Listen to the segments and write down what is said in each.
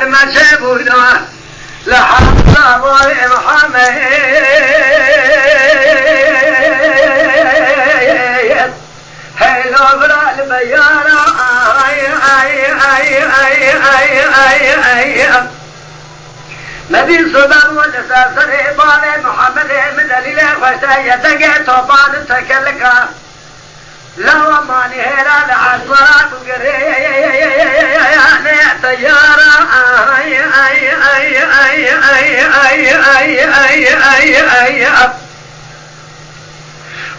المشي بودا لحظة محمد هيلو برا البيارة مدين صدر والساسر بال محمد من دليل خشايا تجي طوبان تكلكا لو ماني هلا لعصرات قرينا تجارة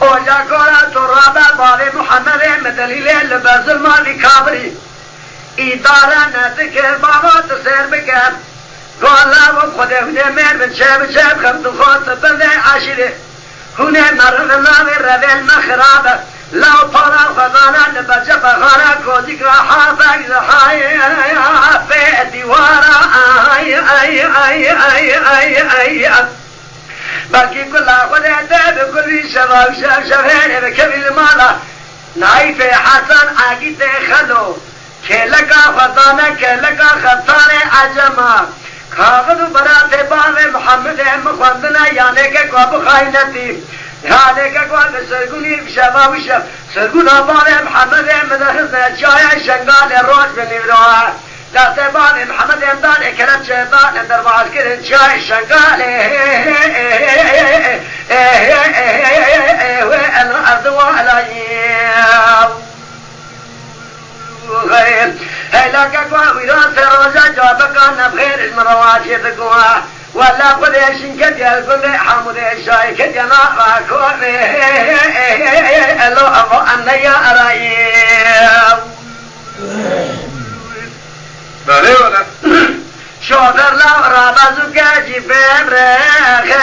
وجا كورا ترابا بال محمد من دليل لباس المالي كابري إدارة نتكر بابا تسير بكام قال لا وخذ هنا مير من شاب خمس خمس بندي عشرة هنا مرن الله الربيع المخرابة لو طلع فضانا نبجة فخانا كوديك حافظ حي في الدوارة باقي كل أخذ أداب كل شباب شبهين بكبير مالا نايف حسن عقيد خدو كلكا فضانا كلكا خطاني عجما خاغد برات باب محمد مخوندنا يعني كقب خاينتي يعني كقب سرغوني شباب شب سرغونا باب محمد مدرسنا جاي شنغال روج بنيروا لا تبان محمد دان كلام شيطان دربال كده جاي شنغال والارض وعليا غير هلا كقوا ويران سروجا جابك أنا بخير المروات يتقوا ولا قديش كدي الكل حمود الشاي كدي أنا راكون لو أبو أنا يا رايم بله ولا شوفر لا رابزو كاجي بمرخي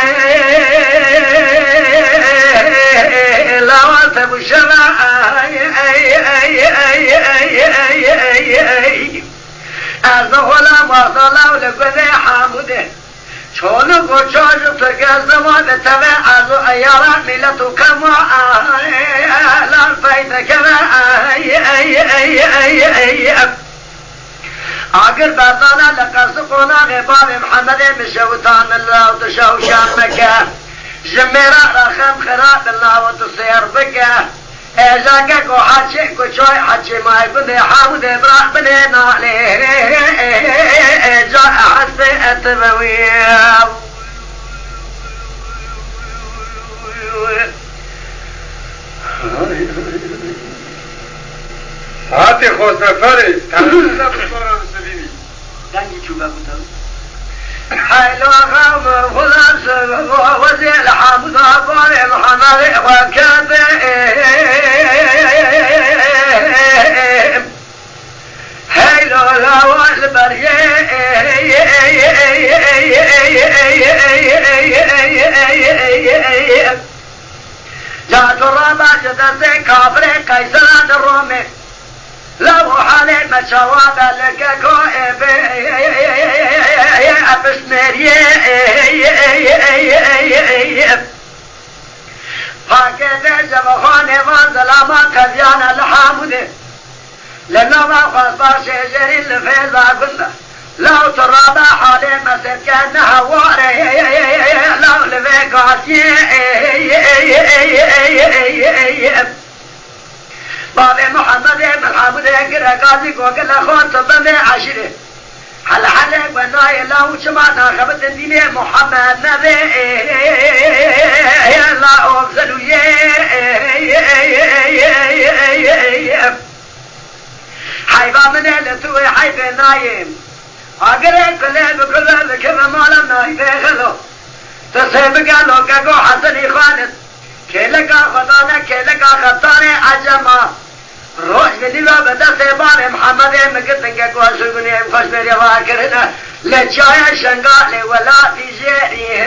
لا والتبو شما از غلام واصلا لقد حامده شلون قشاش تركز ما بتبع از ایارا ملت کما لا فایده کما اگر بازانا لقصد قونا غباب محمد مشوتان الله وتشوشان مكة جميرا رخم خراب الله وتصير بكة اجاكا کو حاچه کو چوي حاچه ماي بني حامد ابراهيم بني نالي جاء حسه اتبوي هاتي خوسفري تنزل بصورة سليمي دانجي چوبا بودم حيلو غام غلام سبب وزير حامد أبوالي محمد وكذب حيلو غوال بريه جات الرابع جدت كافر قيسران الرومي لو حالي مشواب لك كوئب بسميريه هكذا جبخاني وانزلاما كذيانا لحامده لأنه ما خصبا شجر الفيضا قلنا لو ترابا حالي مسر كأنها واري لو لفيقاتي بابي محمد محمد قاضي وقال اخوان صبني عشره حل حلق بناي الله شمعنا خبت الدين محمد نبي لا افضل حيبا من اللي حيب نايم اقرأ كلاب كلاب كما مالا نايم خلو تصيب قالوا كاكو حسني خالد كلكا خطانا كلكا خطانا عجما روح بديلا بدا سيبان محمد مكتنك كواسوغني خوش بريا واكرنا لجايا شنغالي ولا تجيري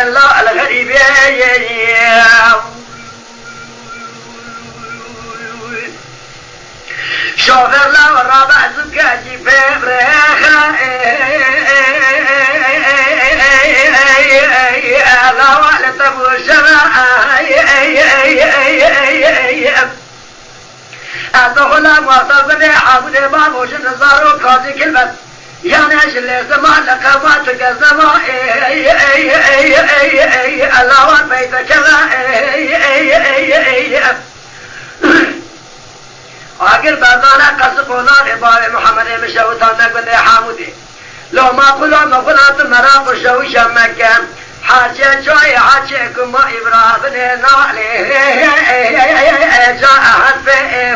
الله الغريب شوفر لا ورابع زكاجي ببريخا لا وعلى تبو الشماء أدخل غلام وصل بني حامد بابوش نصارو كازي كلمة يعني ايش اللي زمان لقاماتك الزمان الله بيتك اگر بازانا قصقونا عبارة محمد مشاوتان نقل حامودي لو ما قلوا ما قلت مراق الشوي شمكان حاجة شوي حاجة كما إبراهيم نوالي جاء حسبه